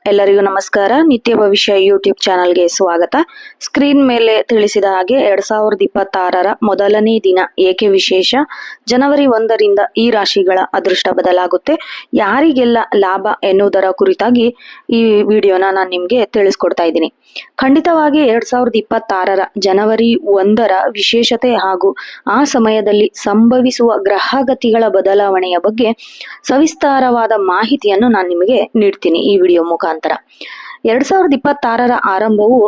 ಎಲ್ಲರಿಗೂ ನಮಸ್ಕಾರ. ನಿತ್ಯ ಭವಿಷ್ಯ ಯೂಟ್ಯೂಬ್ ಚಾನಲ್ಗೆ ಸ್ವಾಗತ. ಸ್ಕ್ರೀನ್ ಮೇಲೆ ತಿಳಿಸಿದ ಹಾಗೆ 2026ರ ಮೊದಲನೇ ದಿನ ಏಕೆ ವಿಶೇಷ? ಜನವರಿ 1ರಿಂದ ಈ ರಾಶಿಗಳ ಅದೃಷ್ಟ ಬದಲಾಗುತ್ತೆ. ಯಾರಿಗೆಲ್ಲ ಲಾಭ ಎನ್ನುವುದರ ಕುರಿತಾಗಿ ಈ ವಿಡಿಯೋನ ನಾನು ನಿಮ್ಗೆ ತಿಳಿಸ್ಕೊಡ್ತಾ ಇದ್ದೀನಿ. ಖಂಡಿತವಾಗಿ 2026ರ ಜನವರಿ 1ರ ವಿಶೇಷತೆ ಹಾಗೂ ಆ ಸಮಯದಲ್ಲಿ ಸಂಭವಿಸುವ ಗ್ರಹಗತಿಗಳ ಬದಲಾವಣೆಯ ಬಗ್ಗೆ ಸವಿಸ್ತಾರವಾದ ಮಾಹಿತಿಯನ್ನು ನಾನು ನಿಮಗೆ ನೀಡ್ತೀನಿ ಈ ವಿಡಿಯೋ ಮುಖಾಂತರ. 2026ರ ಆರಂಭವು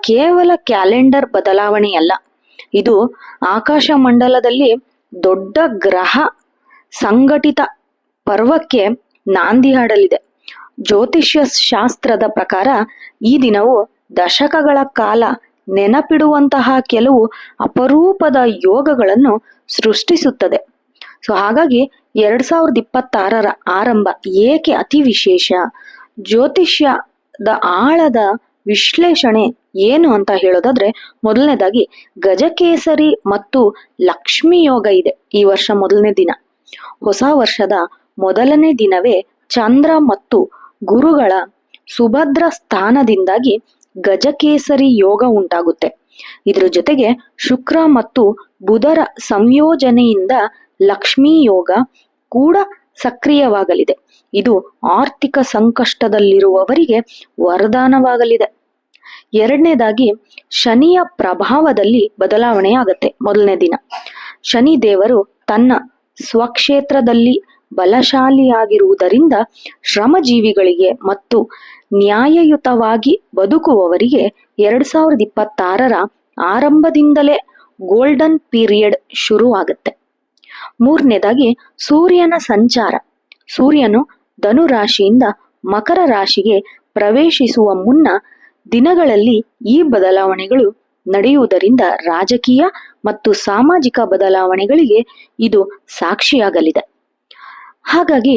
ಕೇವಲ ಕ್ಯಾಲೆಂಡರ್ ಬದಲಾವಣೆಯಲ್ಲ, ಇದು ಆಕಾಶ ಮಂಡಲದಲ್ಲಿ ದೊಡ್ಡ ಗ್ರಹ ಸಂಘಟಿತ ಪರ್ವಕ್ಕೆ ನಾಂದಿ ಹಾಡಲಿದೆ. ಜ್ಯೋತಿಷ್ಯ ಶಾಸ್ತ್ರದ ಪ್ರಕಾರ ಈ ದಿನವು ದಶಕಗಳ ಕಾಲ ನೆನಪಿಡುವಂತಹ ಕೆಲವು ಅಪರೂಪದ ಯೋಗಗಳನ್ನು ಸೃಷ್ಟಿಸುತ್ತದೆ. ಹಾಗಾಗಿ 2026ರ ಆರಂಭ ಏಕೆ ಅತಿ ವಿಶೇಷ? ಜ್ಯೋತಿಷ್ಯದ ಆಳದ ವಿಶ್ಲೇಷಣೆ ಏನು ಅಂತ ಹೇಳೋದಾದ್ರೆ, ಮೊದಲನೇದಾಗಿ ಗಜಕೇಸರಿ ಮತ್ತು ಲಕ್ಷ್ಮಿ ಯೋಗ ಇದೆ ಈ ವರ್ಷ ಮೊದಲನೇ ದಿನ. ಹೊಸ ವರ್ಷದ ಮೊದಲನೇ ದಿನವೇ ಚಂದ್ರ ಮತ್ತು ಗುರುಗಳ ಸುಭದ್ರ ಸ್ಥಾನದಿಂದಾಗಿ ಗಜಕೇಸರಿ ಯೋಗ ಉಂಟಾಗುತ್ತೆ. ಇದರ ಜೊತೆಗೆ ಶುಕ್ರ ಮತ್ತು ಬುಧರ ಸಂಯೋಜನೆಯಿಂದ ಲಕ್ಷ್ಮೀ ಯೋಗ ಕೂಡ ಸಕ್ರಿಯವಾಗಲಿದೆ. ಇದು ಆರ್ಥಿಕ ಸಂಕಷ್ಟದಲ್ಲಿರುವವರಿಗೆ ವರದಾನವಾಗಲಿದೆ. ಎರಡನೇದಾಗಿ ಶನಿಯ ಪ್ರಭಾವದಲ್ಲಿ ಬದಲಾವಣೆ ಆಗತ್ತೆ. ಮೊದಲನೇ ದಿನ ಶನಿ ದೇವರು ತನ್ನ ಸ್ವಕ್ಷೇತ್ರದಲ್ಲಿ ಬಲಶಾಲಿಯಾಗಿರುವುದರಿಂದ ಶ್ರಮಜೀವಿಗಳಿಗೆ ಮತ್ತು ನ್ಯಾಯಯುತವಾಗಿ ಬದುಕುವವರಿಗೆ 2026ರ ಆರಂಭದಿಂದಲೇ ಗೋಲ್ಡನ್ ಪೀರಿಯಡ್ ಶುರುವಾಗುತ್ತೆ. ಮೂರನೇದಾಗಿ ಸೂರ್ಯನ ಸಂಚಾರ. ಸೂರ್ಯನು ಧನು ರಾಶಿಯಿಂದ ಮಕರ ರಾಶಿಗೆ ಪ್ರವೇಶಿಸುವ ಮುನ್ನ ದಿನಗಳಲ್ಲಿ ಈ ಬದಲಾವಣೆಗಳು ನಡೆಯುವುದರಿಂದ ರಾಜಕೀಯ ಮತ್ತು ಸಾಮಾಜಿಕ ಬದಲಾವಣೆಗಳಿಗೆ ಇದು ಸಾಕ್ಷಿಯಾಗಲಿದೆ. ಹಾಗಾಗಿ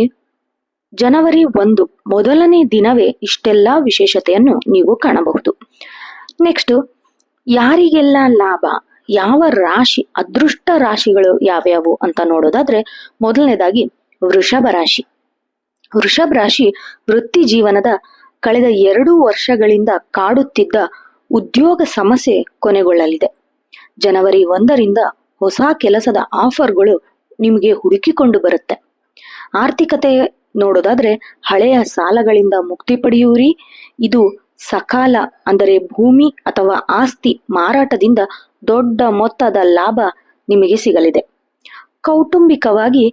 ಜನವರಿ 1 ಮೊದಲನೇ ದಿನವೇ ಇಷ್ಟೆಲ್ಲ ವಿಶೇಷತೆಯನ್ನು ನೀವು ಕಾಣಬಹುದು. ನೆಕ್ಸ್ಟ್, ಯಾರಿಗೆಲ್ಲ ಲಾಭ, ಯಾವ ರಾಶಿ, ಅದೃಷ್ಟ ರಾಶಿಗಳು ಯಾವ್ಯಾವು ಅಂತ ನೋಡೋದಾದ್ರೆ, ಮೊದಲನೇದಾಗಿ ವೃಷಭ ರಾಶಿ. ವೃಷಭ ರಾಶಿ ವೃತ್ತಿ ಜೀವನದ ಕಳೆದ 2 ವರ್ಷಗಳಿಂದ ಕಾಡುತ್ತಿದ್ದ ಉದ್ಯೋಗ ಸಮಸ್ಯೆ ಕೊನೆಗೊಳ್ಳಲಿದೆ. ಜನವರಿ 1ರಿಂದ ಹೊಸ ಕೆಲಸದ ಆಫರ್ಗಳು ನಿಮಗೆ ಹುಡುಕಿಕೊಂಡು ಬರುತ್ತೆ. ಆರ್ಥಿಕತೆ ನೋಡೋದಾದ್ರೆ, ಹಳೆಯ ಸಾಲಗಳಿಂದ ಮುಕ್ತಿ ಪಡೆಯುವಿರಿ. ಇದು ಸಕಾಲ ಅಂದರೆ ಭೂಮಿ ಅಥವಾ ಆಸ್ತಿ ಮಾರಾಟದಿಂದ ದೊಡ್ಡ ಮೊತ್ತದ ಲಾಭ ನಿಮಗೆ ಸಿಗಲಿದೆ. ಕೌಟುಂಬಿಕವಾಗಿ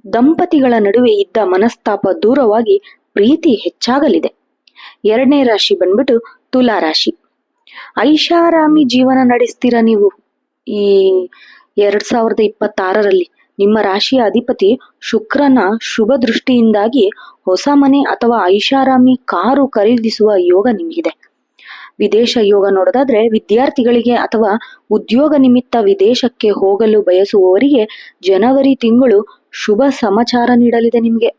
ದಂಪತಿಗಳ ನಡುವೆ ಇದ್ದ ಮನಸ್ತಾಪ ದೂರವಾಗಿ ಪ್ರೀತಿ ಹೆಚ್ಚಾಗಲಿದೆ. ಎರಡನೇ ರಾಶಿ ಬಂದ್ಬಿಟ್ಟು ತುಲಾ ರಾಶಿ. ಐಷಾರಾಮಿ ಜೀವನ ನಡೆಸ್ತೀರ ನೀವು ಈ 2026ರಲ್ಲಿ. ನಿಮ್ಮ ರಾಶಿಯ ಅಧಿಪತಿ ಶುಕ್ರನ ಶುಭ ದೃಷ್ಟಿಯಿಂದಾಗಿ ಹೊಸ ಮನೆ ಅಥವಾ ಐಷಾರಾಮಿ ಕಾರು ಖರೀದಿಸುವ ಯೋಗ ನಿಮಗಿದೆ. ವಿದೇಶ ಯೋಗ ನೋಡೋದಾದ್ರೆ, ವಿದ್ಯಾರ್ಥಿಗಳಿಗೆ ಅಥವಾ ಉದ್ಯೋಗ ನಿಮಿತ್ತ ವಿದೇಶಕ್ಕೆ ಹೋಗಲು ಬಯಸುವವರಿಗೆ ಜನವರಿ ತಿಂಗಳು ಶುಭ ಸಮಾಚಾರ ನೀಡಲಿದೆ. ನಿಮಗೆ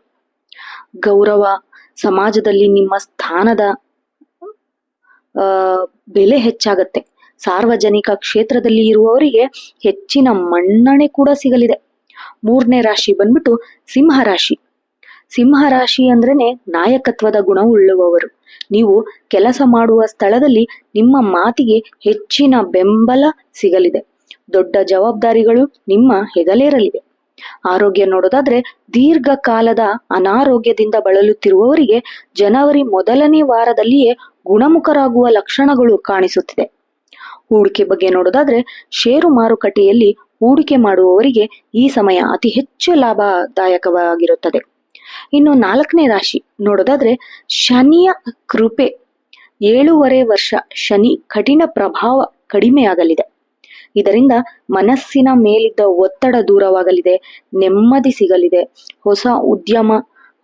ಗೌರವ, ಸಮಾಜದಲ್ಲಿ ನಿಮ್ಮ ಸ್ಥಾನದ ಬೆಲೆ ಹೆಚ್ಚಾಗತ್ತೆ. ಸಾರ್ವಜನಿಕ ಕ್ಷೇತ್ರದಲ್ಲಿ ಇರುವವರಿಗೆ ಹೆಚ್ಚಿನ ಮನ್ನಣೆ ಕೂಡ ಸಿಗಲಿದೆ. ಮೂರನೇ ರಾಶಿ ಬಂದ್ಬಿಟ್ಟು ಸಿಂಹರಾಶಿ. ಸಿಂಹರಾಶಿ ಅಂದ್ರೇನೆ ನಾಯಕತ್ವದ ಗುಣವುಳ್ಳವರು. ನೀವು ಕೆಲಸ ಮಾಡುವ ಸ್ಥಳದಲ್ಲಿ ನಿಮ್ಮ ಮಾತಿಗೆ ಹೆಚ್ಚಿನ ಬೆಂಬಲ ಸಿಗಲಿದೆ. ದೊಡ್ಡ ಜವಾಬ್ದಾರಿಗಳು ನಿಮ್ಮ ಹೆಗಲೇರಲಿವೆ. ಆರೋಗ್ಯ ನೋಡೋದಾದ್ರೆ, ದೀರ್ಘಕಾಲದ ಅನಾರೋಗ್ಯದಿಂದ ಬಳಲುತ್ತಿರುವವರಿಗೆ ಜನವರಿ ಮೊದಲನೇ ವಾರದಲ್ಲಿಯೇ ಗುಣಮುಖರಾಗುವ ಲಕ್ಷಣಗಳು ಕಾಣಿಸುತ್ತಿದೆ. ಹೂಡಿಕೆ ಬಗ್ಗೆ ನೋಡೋದಾದ್ರೆ, ಷೇರು ಮಾರುಕಟ್ಟೆಯಲ್ಲಿ ಹೂಡಿಕೆ ಮಾಡುವವರಿಗೆ ಈ ಸಮಯ ಅತಿ ಹೆಚ್ಚು ಲಾಭದಾಯಕವಾಗಿರುತ್ತದೆ. ಇನ್ನು ನಾಲ್ಕನೇ ರಾಶಿ ನೋಡೋದಾದ್ರೆ, ಶನಿಯ ಕೃಪೆ. 7.5 ವರ್ಷ ಶನಿ ಕಠಿಣ ಪ್ರಭಾವ ಕಡಿಮೆಯಾಗಲಿದೆ. ಇದರಿಂದ ಮನಸ್ಸಿನ ಮೇಲಿದ್ದ ಒತ್ತಡ ದೂರವಾಗಲಿದೆ, ನೆಮ್ಮದಿ ಸಿಗಲಿದೆ. ಹೊಸ ಉದ್ಯಮ,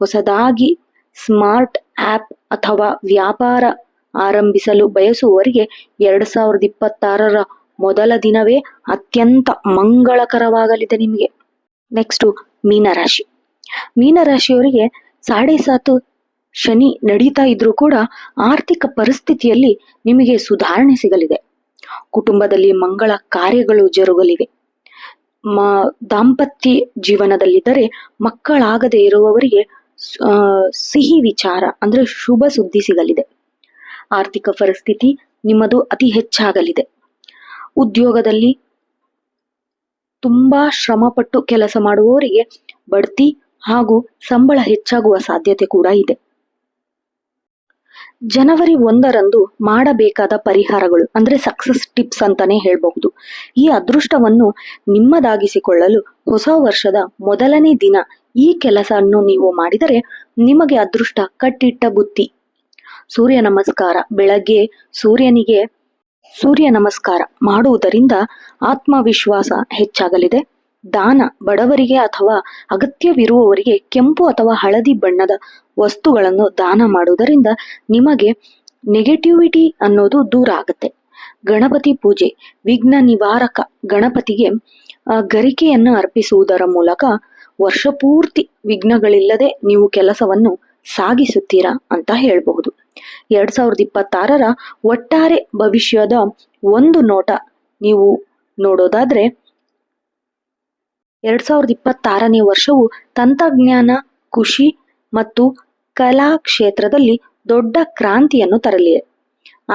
ಹೊಸದಾಗಿ ಸ್ಮಾರ್ಟ್ ಆ್ಯಪ್ ಅಥವಾ ವ್ಯಾಪಾರ ಆರಂಭಿಸಲು ಬಯಸುವವರಿಗೆ 2026ರ ಮೊದಲ ದಿನವೇ ಅತ್ಯಂತ ಮಂಗಳಕರವಾಗಲಿದೆ ನಿಮಗೆ. ನೆಕ್ಸ್ಟು ಮೀನರಾಶಿ. ಮೀನರಾಶಿಯವರಿಗೆ 7.5 ಶನಿ ನಡೀತಾ ಇದ್ರೂ ಕೂಡ ಆರ್ಥಿಕ ಪರಿಸ್ಥಿತಿಯಲ್ಲಿ ನಿಮಗೆ ಸುಧಾರಣೆ ಸಿಗಲಿದೆ. ಕುಟುಂಬದಲ್ಲಿ ಮಂಗಳ ಕಾರ್ಯಗಳು ಜರುಗಲಿವೆ. ದಾಂಪತ್ಯ ಜೀವನದಲ್ಲಿದ್ದರೆ ಮಕ್ಕಳಾಗದೇ ಇರುವವರಿಗೆ ಸಿಹಿ ವಿಚಾರ ಅಂದ್ರೆ ಶುಭ ಸುದ್ದಿ ಸಿಗಲಿದೆ. ಆರ್ಥಿಕ ಪರಿಸ್ಥಿತಿ ನಿಮ್ಮದು ಅತಿ ಹೆಚ್ಚಾಗಲಿದೆ. ಉದ್ಯೋಗದಲ್ಲಿ ತುಂಬಾ ಶ್ರಮಪಟ್ಟು ಕೆಲಸ ಮಾಡುವವರಿಗೆ ಬಡ್ತಿ ಹಾಗೂ ಸಂಬಳ ಹೆಚ್ಚಾಗುವ ಸಾಧ್ಯತೆ ಕೂಡ ಇದೆ. ಜನವರಿ 1ರಂದು ಮಾಡಬೇಕಾದ ಪರಿಹಾರಗಳು ಅಂದ್ರೆ ಸಕ್ಸಸ್ ಟಿಪ್ಸ್ ಅಂತಾನೆ ಹೇಳ್ಬಹುದು. ಈ ಅದೃಷ್ಟವನ್ನು ನಿಮ್ಮದಾಗಿಸಿಕೊಳ್ಳಲು ಹೊಸ ವರ್ಷದ ಮೊದಲನೇ ದಿನ ಈ ಕೆಲಸವನ್ನು ನೀವು ಮಾಡಿದರೆ ನಿಮಗೆ ಅದೃಷ್ಟ ಕಟ್ಟಿಟ್ಟ ಬುತ್ತಿ. ಸೂರ್ಯ ನಮಸ್ಕಾರ. ಬೆಳಗ್ಗೆ ಸೂರ್ಯ ನಮಸ್ಕಾರ ಮಾಡುವುದರಿಂದ ಆತ್ಮವಿಶ್ವಾಸ ಹೆಚ್ಚಾಗಲಿದೆ. ದಾನ. ಬಡವರಿಗೆ ಅಥವಾ ಅಗತ್ಯವಿರುವವರಿಗೆ ಕೆಂಪು ಅಥವಾ ಹಳದಿ ಬಣ್ಣದ ವಸ್ತುಗಳನ್ನು ದಾನ ಮಾಡುವುದರಿಂದ ನಿಮಗೆ ನೆಗೆಟಿವಿಟಿ ಅನ್ನೋದು ದೂರ ಆಗುತ್ತೆ. ಗಣಪತಿ ಪೂಜೆ. ವಿಘ್ನ ನಿವಾರಕ ಗಣಪತಿಗೆ ಗರಿಕೆಯನ್ನು ಅರ್ಪಿಸುವುದರ ಮೂಲಕ ವರ್ಷ ಪೂರ್ತಿ ವಿಘ್ನಗಳಿಲ್ಲದೆ ನೀವು ಕೆಲಸವನ್ನು ಸಾಗಿಸುತ್ತೀರಾ ಅಂತ ಹೇಳಬಹುದು. 2026ರ ಒಟ್ಟಾರೆ ಭವಿಷ್ಯದ ಒಂದು ನೋಟ ನೀವು ನೋಡೋದಾದ್ರೆ 2026ನೇ ವರ್ಷವು ತಂತ್ರಜ್ಞಾನ, ಕೃಷಿ ಮತ್ತು ಕಲಾ ಕ್ಷೇತ್ರದಲ್ಲಿ ದೊಡ್ಡ ಕ್ರಾಂತಿಯನ್ನು ತರಲಿದೆ.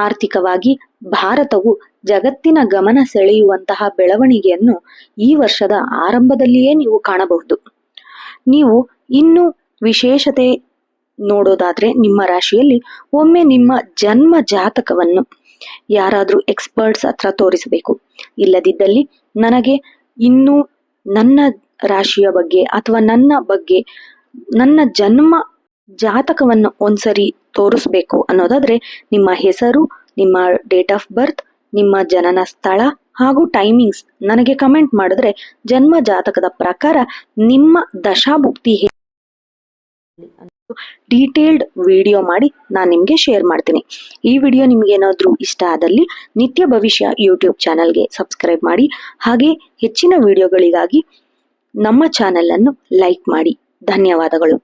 ಆರ್ಥಿಕವಾಗಿ ಭಾರತವು ಜಗತ್ತಿನ ಗಮನ ಸೆಳೆಯುವಂತಹ ಬೆಳವಣಿಗೆಯನ್ನು ಈ ವರ್ಷದ ಆರಂಭದಲ್ಲಿಯೇ ನೀವು ಕಾಣಬಹುದು. ನೀವು ಇನ್ನು ವಿಶೇಷತೆ ನೋಡೋದಾದ್ರೆ ನಿಮ್ಮ ರಾಶಿಯಲ್ಲಿ ಒಮ್ಮೆ ನಿಮ್ಮ ಜನ್ಮ ಜಾತಕವನ್ನು ಯಾರಾದ್ರೂ ಎಕ್ಸ್ಪರ್ಟ್ಸ್ ಹತ್ರ ತೋರಿಸಬೇಕು. ಇಲ್ಲದಿದ್ದಲ್ಲಿ ನನಗೆ ಇನ್ನು ನನ್ನ ರಾಶಿಯ ಬಗ್ಗೆ ಅಥವಾ ನನ್ನ ಜನ್ಮ ಜಾತಕವನ್ನು ಒಂದ್ಸರಿ ತೋರಿಸ್ಬೇಕು ಅನ್ನೋದಾದ್ರೆ ನಿಮ್ಮ ಹೆಸರು, ನಿಮ್ಮ ಡೇಟ್ ಆಫ್ ಬರ್ತ್, ನಿಮ್ಮ ಜನನ ಸ್ಥಳ ಹಾಗೂ ಟೈಮಿಂಗ್ಸ್ ನನಗೆ ಕಮೆಂಟ್ ಮಾಡಿದ್ರೆ ಜನ್ಮ ಜಾತಕದ ಪ್ರಕಾರ ನಿಮ್ಮ ದಶಾಭುಕ್ತಿ ಡೀಟೇಲ್ಡ್ ವಿಡಿಯೋ ಮಾಡಿ ನಾನು ನಿಮಗೆ ಶೇರ್ ಮಾಡ್ತೀನಿ. ಈ ವಿಡಿಯೋ ನಿಮ್ಗೆ ಏನಾದ್ರೂ ಇಷ್ಟ ಆದಲ್ಲಿ ನಿತ್ಯ ಭವಿಷ್ಯ ಯೂಟ್ಯೂಬ್ ಚಾನಲ್ಗೆ ಸಬ್ಸ್ಕ್ರೈಬ್ ಮಾಡಿ. ಹಾಗೆ ಹೆಚ್ಚಿನ ವಿಡಿಯೋಗಳಿಗಾಗಿ ನಮ್ಮ ಚಾನೆಲ್ ಅನ್ನು ಲೈಕ್ ಮಾಡಿ. ಧನ್ಯವಾದಗಳು.